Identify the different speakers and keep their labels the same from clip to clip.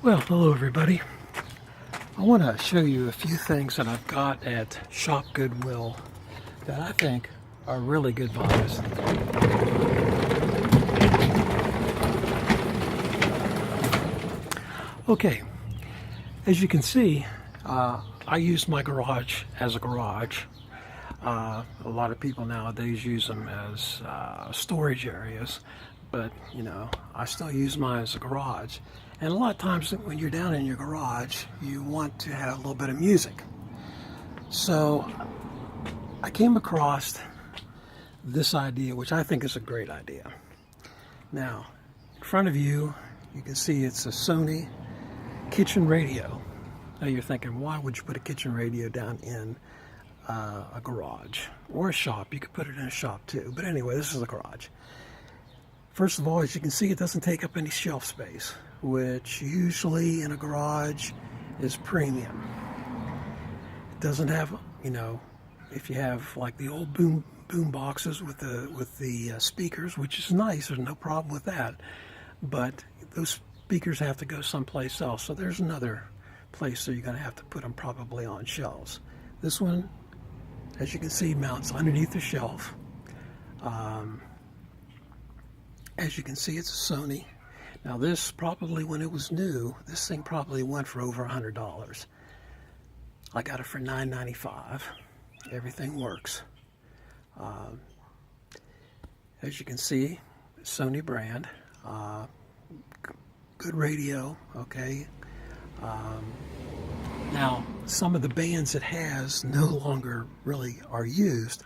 Speaker 1: Well, hello everybody. I want to show you a few things that I've got at Shop Goodwill that I think are really good buys. Okay, as you can see, I use my garage as a garage. A lot of people nowadays use them as storage areas, but you know, I still use mine as a garage. And a lot of times when you're down in your garage, you want to have a little bit of music. So I came across this idea, which I think is a great idea. Now, in front of you, you can see it's a Sony Kitchen Radio. Now you're thinking, why would you put a kitchen radio down in a garage or a shop? You could put it in a shop too, but anyway, this is a garage. First of all, as you can see, it doesn't take up any shelf space, which usually in a garage is premium. It doesn't have, you know, if you have like the old boom boxes with the speakers, which is nice, there's no problem with that, but those speakers have to go someplace else, so there's another place that you're going to have to put them probably on shelves. This one, as you can see, mounts underneath the shelf. As you can see, it's a Sony. Now this probably, when it was new, this thing probably went for over $100. I got it for $9.95. Everything works. As you can see, Sony brand. Good radio, okay. Now, some of the bands it has no longer really are used,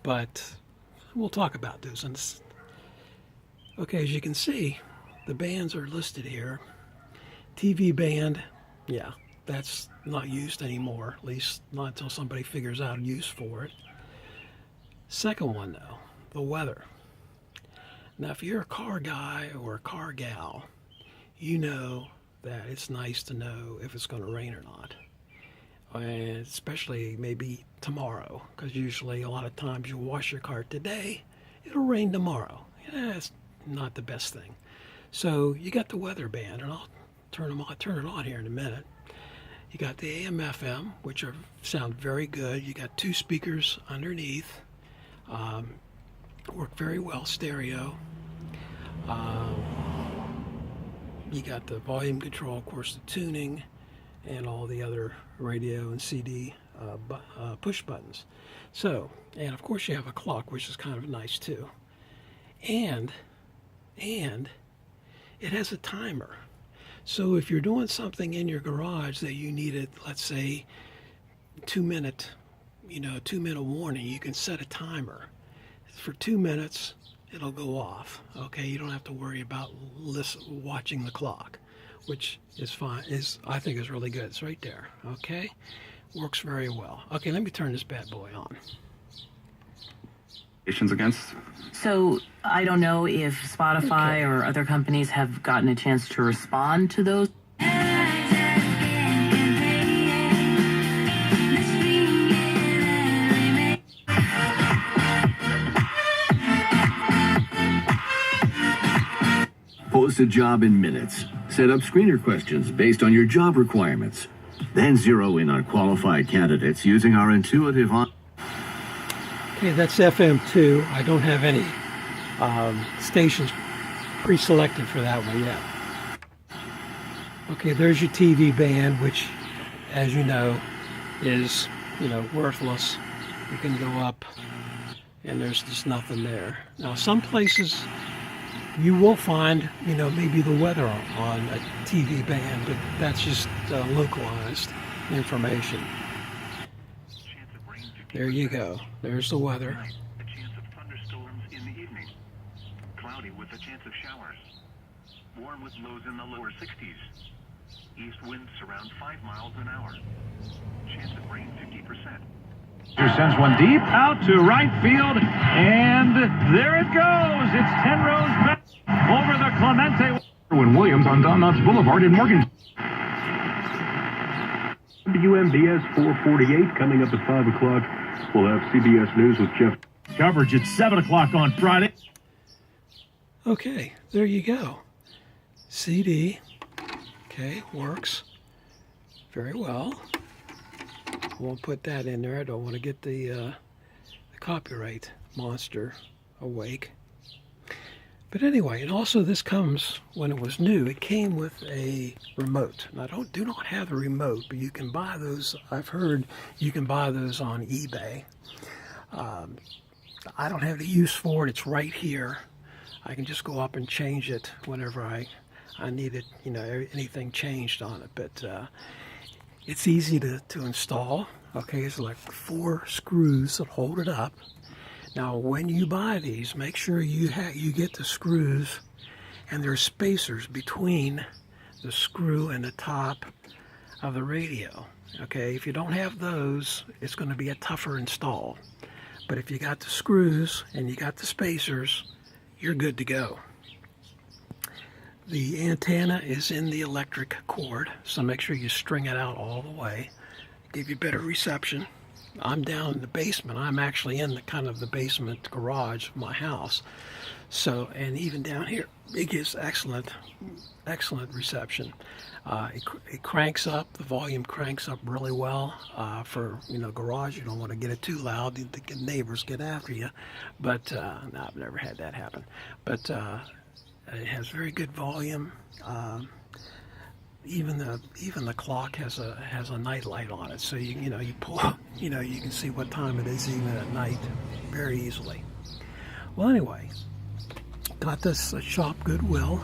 Speaker 1: but we'll talk about those. Okay, as you can see, the bands are listed here. TV band, yeah, that's not used anymore, at least not until somebody figures out a use for it. Second one, though, the weather. Now, if you're a car guy or a car gal, you know that it's nice to know if it's going to rain or not. And especially maybe tomorrow, because usually a lot of times you wash your car today, it'll rain tomorrow. Yeah, it's not the best thing. So you got the weather band, and I'll turn it on here in a minute. You got the AM FM, which sound very good. You got two speakers underneath, work very well, stereo. You got the volume control, of course, the tuning, and all the other radio and CD push buttons. So, and of course you have a clock, which is kind of nice too. And it has a timer. So if you're doing something in your garage that you needed, let's say 2 minute warning, you can set a timer. For 2 minutes, it'll go off. Okay, you don't have to worry about watching the clock, which is fine. I think is really good. It's right there. Okay, works very well. Okay, let me turn this bad boy on.
Speaker 2: Against.
Speaker 3: So I don't know if Spotify or other companies have gotten a chance to respond to those.
Speaker 4: Post a job in minutes. Set up screener questions based on your job requirements. Then zero in on qualified candidates using our intuitive
Speaker 1: Okay, that's FM2. I don't have any stations pre-selected for that one yet. Okay, there's your TV band, which, as you know, is, worthless. You can go up, and there's just nothing there. Now, some places you will find, maybe the weather on a TV band, but that's just localized information. There you go. There's the weather.
Speaker 5: A chance of thunderstorms in the evening. Cloudy with a chance of showers. Warm with lows in the lower 60s. East winds around 5 miles an hour. Chance of rain 50%.
Speaker 6: Sends one deep out to right field, and there it goes. It's 10 rows back over the Clemente.
Speaker 7: When Williams on Don Knotts Boulevard in Morgan.
Speaker 8: WMBS 448 coming up at 5 o'clock. We'll have CBS News with Jeff.
Speaker 6: Coverage at 7 o'clock on Friday.
Speaker 1: Okay, there you go. CD, Okay, works very well. Won't put that in there. I don't want to get the copyright monster awake. But anyway, and also this comes, when it was new, it came with a remote. Now, do not have the remote, but you can buy those. I've heard you can buy those on eBay. I don't have the use for it. It's right here. I can just go up and change it whenever I need it, anything changed on it. But it's easy to install. Okay, it's like 4 screws that hold it up. Now, when you buy these, make sure you get the screws, and there are spacers between the screw and the top of the radio. Okay, if you don't have those, it's going to be a tougher install. But if you got the screws and you got the spacers, you're good to go. The antenna is in the electric cord, so make sure you string it out all the way. Give you better reception. I'm down in the basement. I'm actually in the basement garage of my house. So, and even down here, it gives excellent reception. It cranks up, the volume cranks up really well. For, garage, you don't want to get it too loud. The neighbors get after you. But, no, I've never had that happen. But it has very good volume. Even the clock has a night light on it, so you pull, you can see what time it is even at night very easily. Well, anyway, got this Shop Goodwill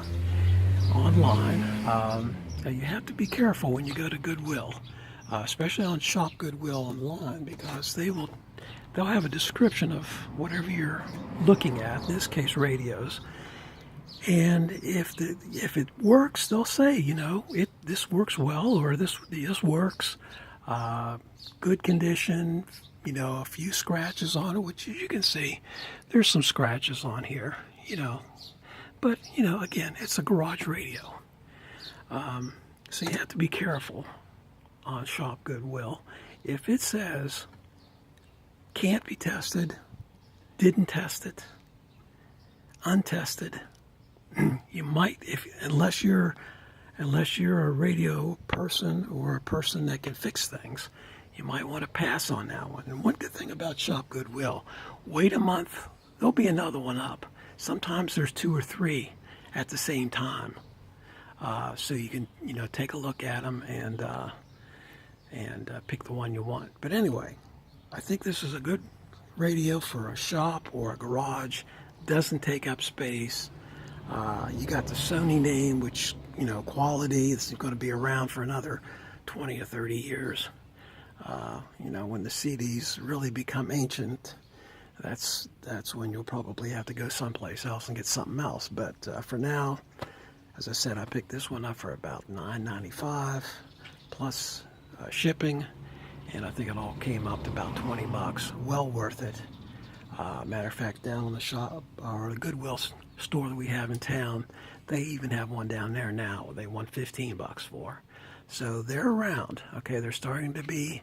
Speaker 1: online. Now you have to be careful when you go to Goodwill, especially on Shop Goodwill online, because they'll have a description of whatever you're looking at. In this case, radios. And if it works, they'll say, this works well, or this works, good condition, a few scratches on it, which you can see. There's some scratches on here, But, again, it's a garage radio. So you have to be careful on Shop Goodwill. If it says, can't be tested, didn't test it, untested, you might, unless you're a radio person or a person that can fix things, you might want to pass on that one. And one good thing about Shop Goodwill, wait a month, there'll be another one up. Sometimes there's 2 or 3 at the same time, so you can take a look at them and pick the one you want. But anyway, I think this is a good radio for a shop or a garage. Doesn't take up space. You got the Sony name, which, quality is going to be around for another 20 or 30 years. When the CDs really become ancient, that's when you'll probably have to go someplace else and get something else. But for now, as I said, I picked this one up for about $9.95 plus shipping, and I think it all came up to about $20. Well worth it. Matter of fact, down on the shop or the Goodwill store that we have in town, they even have one down there now they want $15 for. So they're around. Okay, they're starting to be,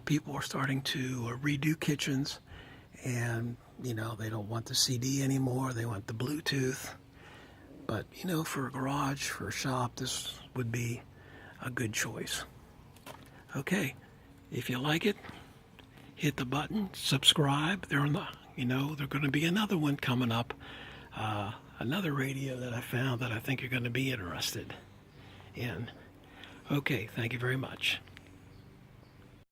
Speaker 1: people are starting to redo kitchens, and they don't want the CD anymore. They want the Bluetooth. But for a garage, for a shop, this would be a good choice. Okay, if you like it, hit the button, subscribe. They're going to be another one coming up. Another radio that I found that I think you're going to be interested in. Okay, thank you very much.